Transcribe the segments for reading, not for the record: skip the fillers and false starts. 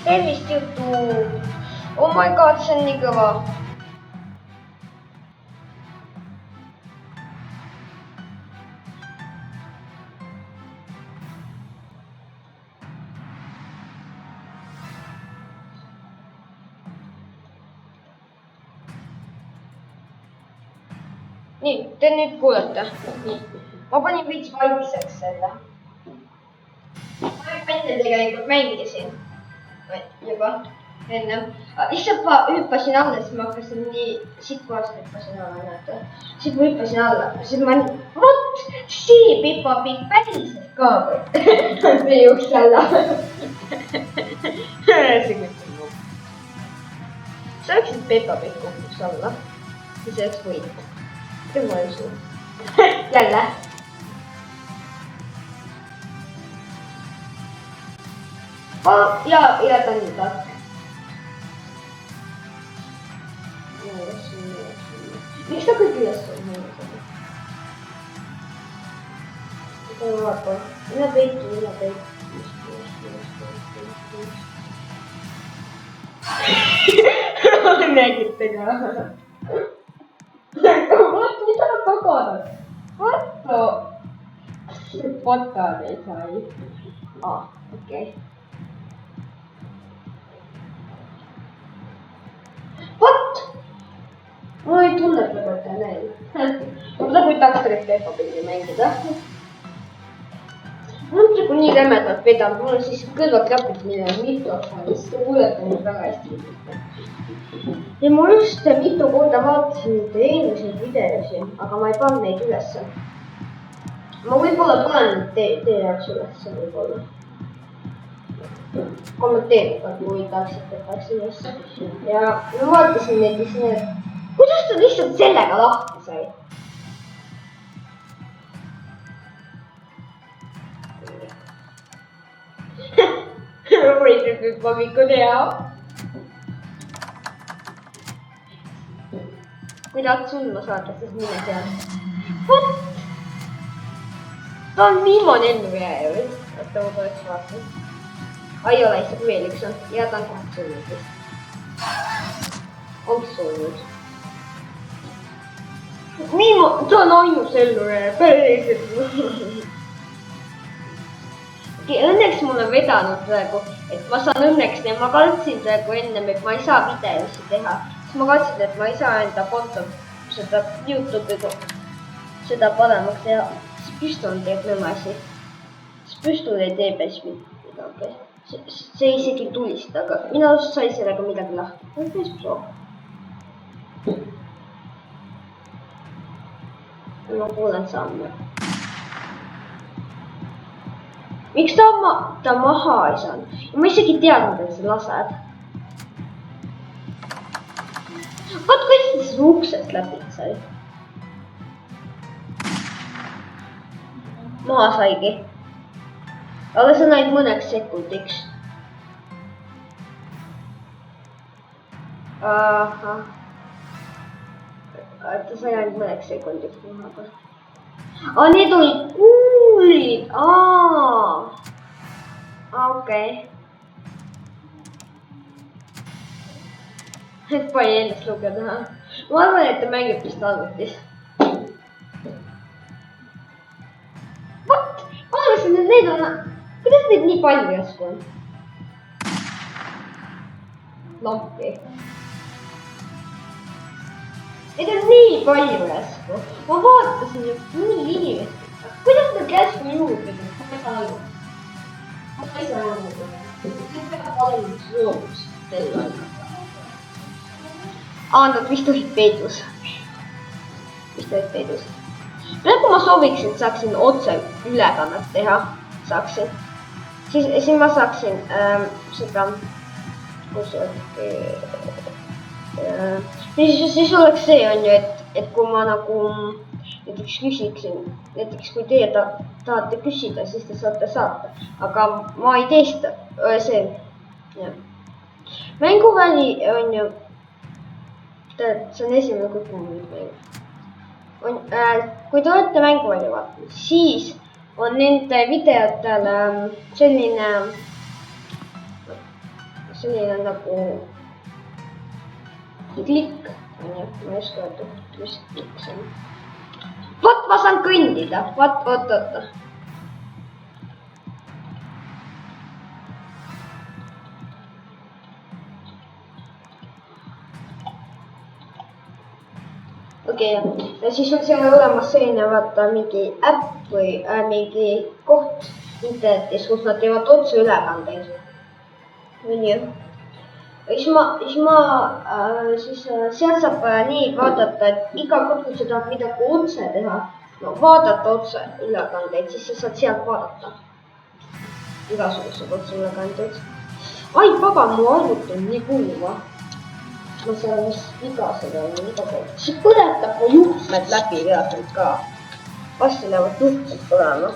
tervist YouTube! Oh my god, see on nii kõva! Nii, te nüüd kuulete. Ma panin veits vaikseks selle. Ma enne tegelikult mängisin. Juba enne. Lihtsalt ma hüppasin alla, siis ma hakkasin nii siit kohast hüppasin alla, näete. Siit ma hüppasin alla, siis ma nii, vot, see Peppa Pig päriselt ka või. Meie ukse alla. See küll muu. Sa oleksid Peppa Pig kukuks alla. Siis oleks võit. See ma ei usu. Jälle. Ja ta on nii tark. Miks ta kõik üles on mõelda? Seda ma vaata. Mine peitu. Nägite ka. Vaat, mida nad tagavad? Vaata. Potad ei sai. Okei. What? Ma ei tunne praegu, et näin. Ma praegu ei tahaks tegelikult Peppa Pigi mängida. Mul on praegu nii rämedalt vedanud, mul on siis kõlvaklapid mikrofonis. Te kuulete nüüd väga hästi. Ja ma just mitu korda vaatasin neid eelmiseid videosi, aga ma ei pannud neid ülesse. Ma võib-olla panen teie jaoks ülesse võib-olla. Kommenteerivad, kui tahaksite, et läks ülesse. Ja ma vaatasin neid ja siis need... Kuidas ta lihtsalt sellega lahti sai? Võite Peppa Pig on hea. Kui tahad sulma saada, siis mine seal. What? Ta on viimane ennujääja või? Oota, ma tuleks vaatan. Ei ole, isegi veel üks on. Ja ta on kohe sulnud vist. Ongi sulnud. Ta on ainus ennujääja. Päriselt. Õnneks mul on vedanud praegu, et ma saan õnneks teha. Ma kartsin praegu ennem, et ma ei saa videosi teha. Siis ma kartsin, et ma ei saa enda konto seda YouTube'iga seda paremaks teha. Siis püstul teeb nõmesi. Siis püstul ei tee päris midagi. See isegi tulist, aga minu arust sai sellega midagi lahti. See on päris proov. Ma kuulen samme. Miks ta maha ei saanud? Ma isegi teadnud, et see laseb. Vaat kuidas see uksest läbi sai. Maha saigi. Aga see on ainult mõneks sekundiks. Ahah. Ta sai ainult mõneks sekundiks maha. Need olid kuulid. Okei. Et pani ennast lugeda. Ma arvan, et ta mängib vist arvutis. What? Ma arvasin, et need on... Kuidas neid nii palju järsku on? Lampi. Neid on nii palju järsku. Ma vaatasin ju nii inimest. Kuidas nad järsku juurde? Ma ei saa aru. Ma ei saa aru. Need peavad olema loobus. Nad vist olid peidus. Vist olid peidus. Praegu ma sooviks, et saaksin otse ülekannet teha. Saaksin. Siis ma saaksin seda... Kus olekski... Siis oleks see on ju, et kui ma nagu näiteks küsiksin, näiteks kui teie tahate küsida, siis te saate saata, aga ma ei tee seda, see, jah. Mänguväli on ju, see on esimene kõik mul nüüd mängud. Kui te olete mänguväli vaatanud, siis on nende videotel selline selline nagu klikk, onju, ma ei oska öelda, mis klikk see on. Vot, ma saan kõndida, vot. Okei, ja siis on seal olemas selline, vaata, mingi äpp või mingi koht internetis, kus nad teevad otseülekandeid. Nii. Siis sealt saab nii vaadata, et iga kord, kui sa tahad midagi otse teha, no vaadata otse ülekandeid, siis sa saad sealt vaadata. Igasugused otseülekandeid. Ai, pagan, mu arvuti on nii kuuma. Ma saan vist vigased on iga kord. See põletab mu juhtmed läbi reaalselt ka. Vasti lähevad juhtmed põlema.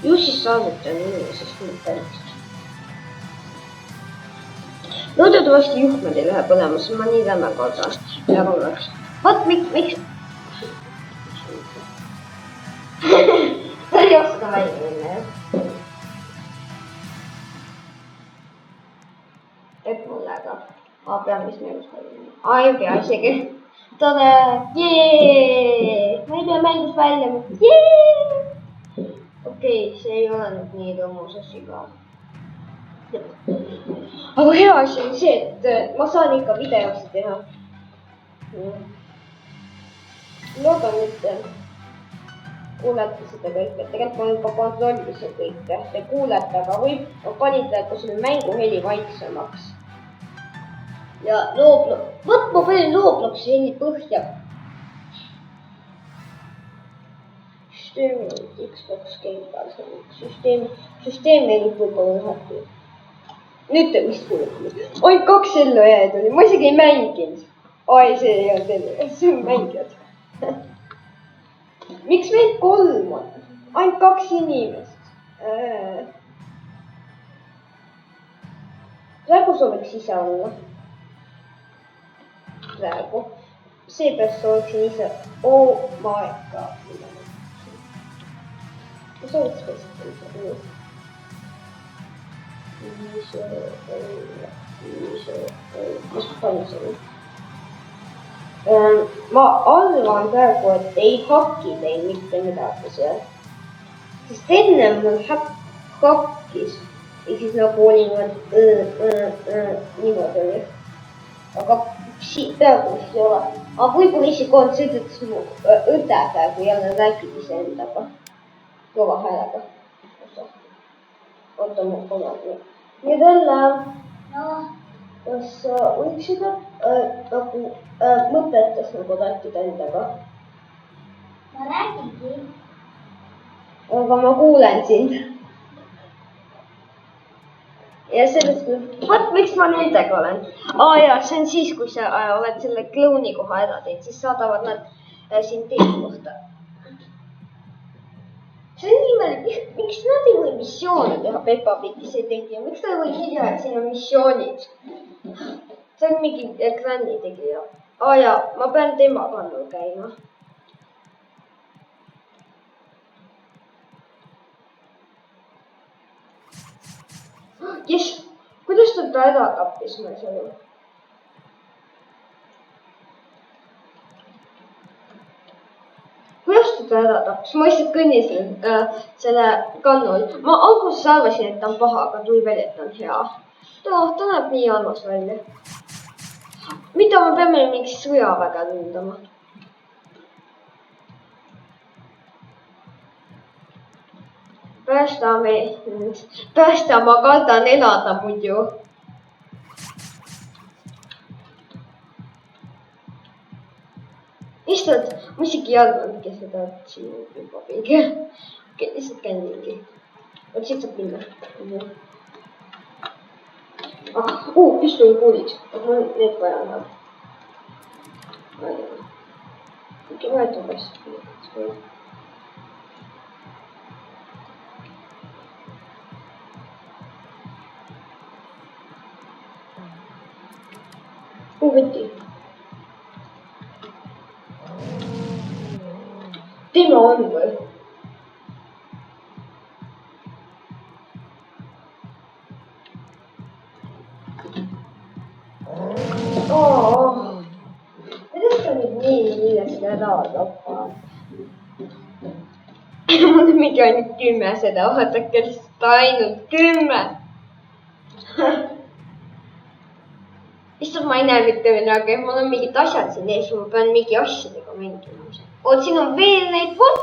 Ju siis arvuti on inimesest nii päris. Loodetavasti juhtmed ei lähe põlema, sest ma nii lämme korda. Ja oleks. Vaat miks? Ta ei oska välja minna, jah. Et mullega. Ma pean vist mängust välja minna. Ei pea isegi. Tore. Jee! Ma ei pea mängust välja minna. Jee! Okei, see ei ole nüüd nii rõõmus asi ka. Aga hea asi on see, et ma saan ikka videosid teha. Loodan, et kuulete seda kõike. Tegelikult ma juba kontrollisin kõike. Te kuulete, aga võib panite selle mänguheli vaiksemaks. Ja Roblox. Võt ma panin Robloxi heli põhja. Süsteemi Xbox Game Pass. Süsteemi ei võib-olla üheti. Nüüd te vist kuulete. Oi, 2 ellu jääd oli. Ma isegi ei mänginud. Ai, see ei olnud ellu. See on mängijad. Miks meil 3 on? Ainult 2 inimest. Praegu sooviks ise olla. Praegu. Seepärast sooviksin ise. Oh my god. Ma sooviks tõesti ise. Mis ma panin selle? Ma arvan praegu, et ei haki teil mitte midagi seal. Sest enne mul hakkis. Ja siis nagu oli niimoodi oli. Aga siit praegu vist ei ole. Aga võib-olla isegi on seetõttu mu õde praegu jälle räägib iseendaga. Kõva häälega. Oota mu kunagi. Nüüd jälle, kas sa võiksid nagu mõtetes nagu rääkida endaga? Ma räägingi. Aga ma kuulen sind. Ja sellest, vaat miks ma nendega olen. Jaa, see on siis, kui sa oled selle klouni koha ära teid, siis saadavad nad sind teie kohta. See on niimoodi, miks nad ei või missioone teha Peppa Pigis ei tegija? Miks ta ei või kirja, et siin on missioonid? See on mingi ekraani tegija. Jaa, ma pean tema kannul käima. Jess, kuidas ta ära tappis me selle? Kuidas ta ära tappis? Ma lihtsalt kõnnisin selle kannul. Ma alguses arvasin, et ta on paha, aga tuli välja, et ta on hea. Ta näeb nii armas välja. Mida me peame mingi sõjaväge ründama? Päästa, ma kardan elada muidu. Issand, ma isegi ei arvanud, kes seda siin juba mingi. Lihtsalt käin mingi. Vot siit saab minna. Püstolikuulid. Mul need vaja on. Mingi vahetab asja. Võti. Tema on või? Kuidas ta nüüd nii millest ära tapab? Mul on mingi ainult 10 seda, vaadake lihtsalt ainult 10. Issand, ma ei näe mitte midagi, mul on mingid asjad siin ees, ma pean mingi asjadega mängima. Oot, siin on veel neid, vot!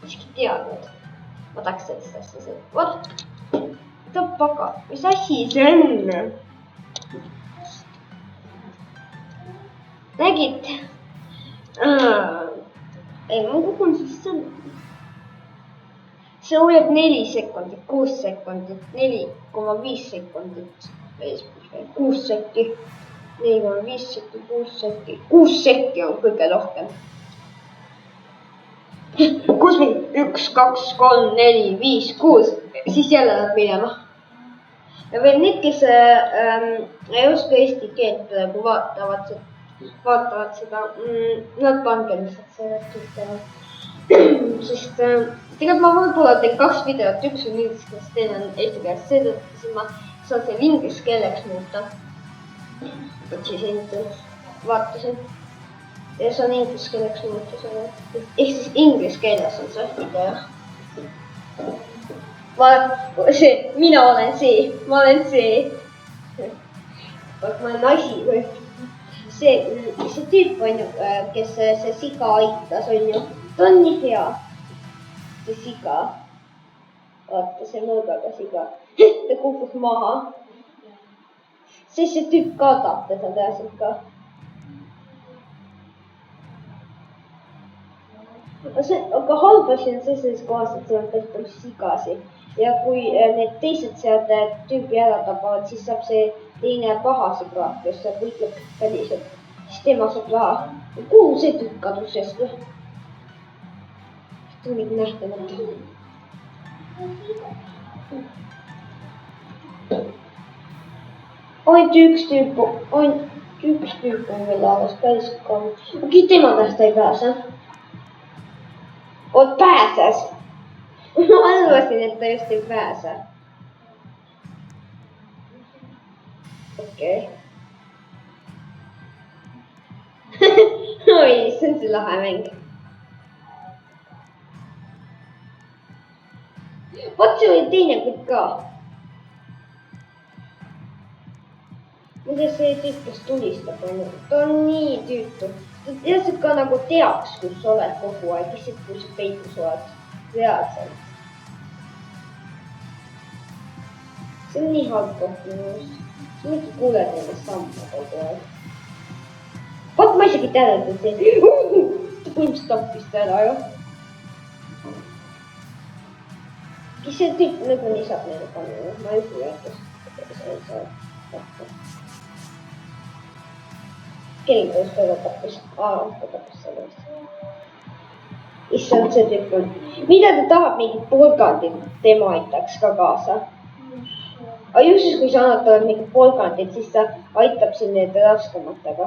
Miski teadnud. Ma tahaks sellist asja siin, vot! Mida paga, mis asi see on? Nägid? Ei, ma kogun siis selle. See hoiab 4 sekundit, 6 sekundit, 4,5 sekundit. 6 sekki. 4,5 sekki, 6 sekki. 6 sekki on kõige rohkem. 6 mingi 1, 2, 3, 4, 5, 6. Siis jälle nad minema. Ja veel need, kes ei oska eesti keelt praegu vaatavad seda, nad pange lihtsalt selle tüütele. Sest tegelikult ma võib-olla teen 2 videot, üks on inglise keeles, teine on eesti keeles, seetõttu siis ma saan selle inglise keeleks muuta. Vot siis endiselt vaatasin. Ja saan inglise keeleks muuta selle. Ehk siis inglise keeles on see video. Vaat see, mina olen see, ma olen see. Vaat ma olen asi või. See tüüp on ju, kes see siga aitas, on ju. Ta on nii hea. See siga. Vaata, see mõõgaga siga. Ta kukkus maha. See tüüp kaotab teda tõeselt ka. Aga halb asi on selles kohas, et seal tehtud sigasi. Ja kui need teised sealt tüüpi ära tabavad, siis saab see teine paha siga, kes saab võitleb päriselt. Siis tema saab raha. Kuhu see tükk kadus sest või? See on mingi nähtamatu. Ainult üks tüüp on veel alles päris kaua. Okei, tema käest ei pääse. Oot, pääses! Ma arvasin, et ta just ei pääse. Okei. Oi, see on see lahe mäng. Vot see oli teine kütt ka. Mida see tüüp, kes tulistab on? Ta on nii tüütu. Ta teadselt ka nagu teaks, kus sa oled kogu aeg, lihtsalt kui sa peitus oled. Reaalselt. See on nii halb koht minu eest. Sa mingi kuuled nendest samma kogu aeg. Vaat ma isegi täheldan see. Ta põhimõtteliselt tappis ta ära ju. Kes see tüüp nagu nii saab neile panna, ma ei usu, et see ei saa tappa. Kelgi tõus väga tappis. Ta tappis selle eest. Issand, see tüüp on. Mida ta tahab mingit polgandit, tema aitaks ka kaasa. Aga just siis, kui sa annad talle mingit polgandit, siis ta aitab siin need raskematega.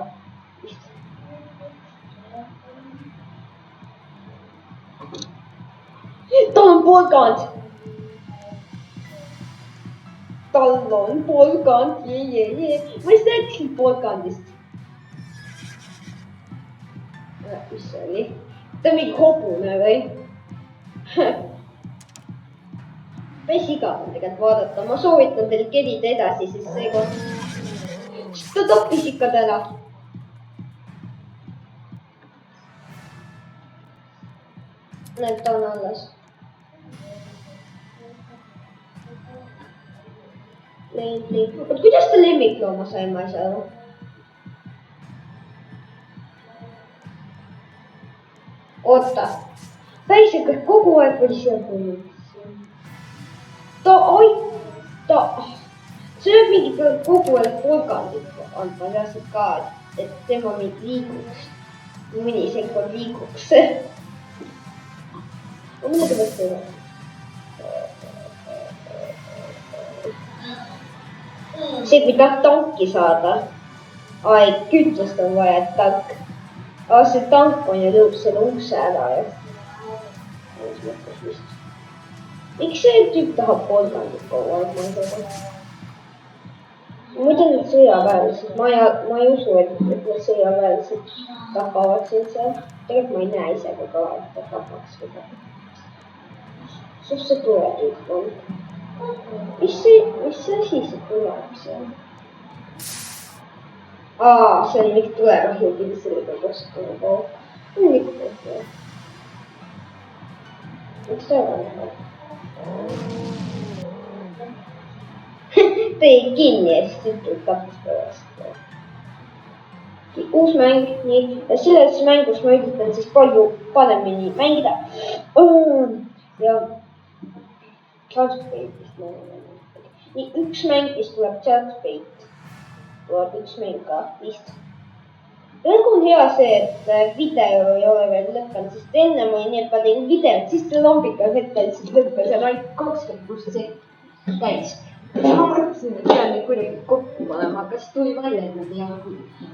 Tal on polgand! Tal on polgand, jee. Ma just rääkisin polgandist. Mis see oli? Ta on mingi hobune või? Päris igav on tegelikult vaadata. Ma soovitan teil kerida edasi, sest seekord... Ta tappis ikka täna. Näeb, ta on alles. Oot, kuidas ta lemmiklooma sai, ma ei saa aru? Oota. Päriselt, kas kogu aeg oli seal polnud? See on mingi kogu aeg polgandit andma reaalselt ka, et tema mind liiguks. Mõni sekund liiguks. Muidu võiks teha. See, kui tahab tanki saada. Ai, kütust on vaja, et tank. Aga see tank on ju lõõb selle ukse ära ja. Miks see tüüp tahab polgandit kogu aeg, ma ei tea. muidu need sõjaväelased, ma ei usu, et need sõjaväelased tapavad sind seal. tegelikult ma ei näe ise ka, et ta tapaks kedagi. Sus see tuleb on. mis asi see tuleb seal? See on mingi tulerohjupidi sellega kostnud pool. Miks ta on? Tõi kinni ja siis ütleb tapstavast. Uus mäng, nii. Ja selles mängus ma üritan siis palju paremini mängida. Ja Transpate'ist nii, üks mäng, mis tuleb Transpate. Tuleb üks mäng ka vist. Praegu on hea see, et video ei ole veel lõppenud, sest enne ma nii palju videot, siis see lambika hetkel siis lõppes ja ainult 20% täis. Ma mõtlesin, et pean neid kuidagi kokku panema, aga siis tuli välja, et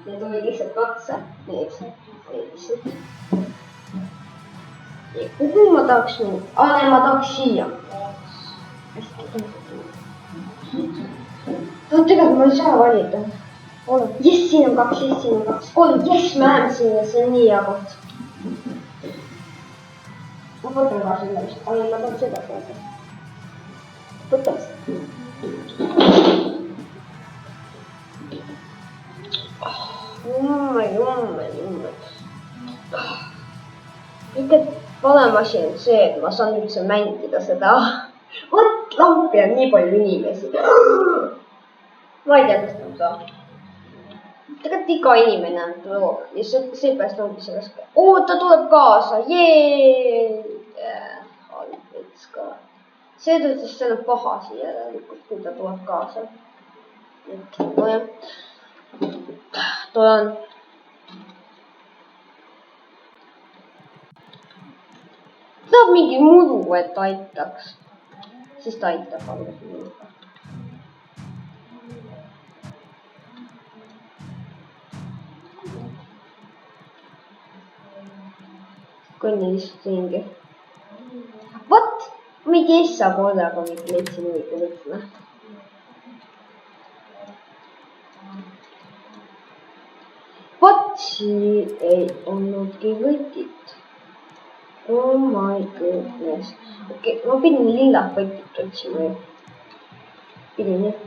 need oli lihtsalt katse. Kuhu ma tahaks minna? Ma tahaks siia. Tegelikult ma ei saa valida. Jess, siin on 2, jess, siin on 2, 3, jess, me läheme sinna, see on nii hea koht. Ma võtan ka selle vist, ma tahan seda saada. Võtame seda. Jummel. Kõige parem asi on see, et ma saan üldse mängida seda. Vot, lampi on nii palju inimesi. Ma ei tea, kas ta saab. Tegelikult iga inimene on loog ja seepärast ongi see raske. Ta tuleb kaasa, jee! Halb veits ka. See tõstis selle paha siia järelikult, kui ta tuleb kaasa. Nojah. Tulen. Tahab mingi muru, et aitaks. Siis ta aitab alles minuga. Kõnni lihtsalt ringi. Vot! Mingi essa korraga mingi leidsin huvitav võtme. Vot siin ei olnudki võtit. Oh my goodness. Okei, ma pidin lillad võtit otsima ju. Pidin jah.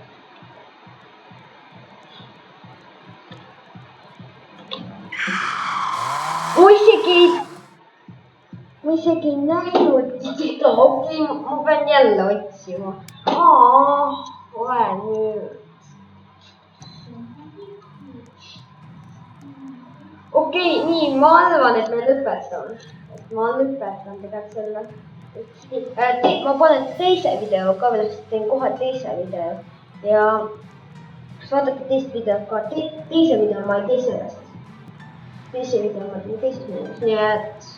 Ma isegi ei näinud seda, okei, ma pean jälle otsima. Ole nüüd. Okei, nii, ma arvan, et me lõpetame. Ma lõpetan tegelikult selle. Ma panen teise video ka, või teen kohe teise video. Ja vaadake teist videot ka. Teise video ma ei tee sellest. Teise video ma teen teisest minust. Nii et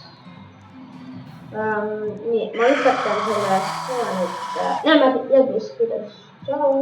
nii, ma lõpetan sellest. Näeme järgmises videos. Tšau!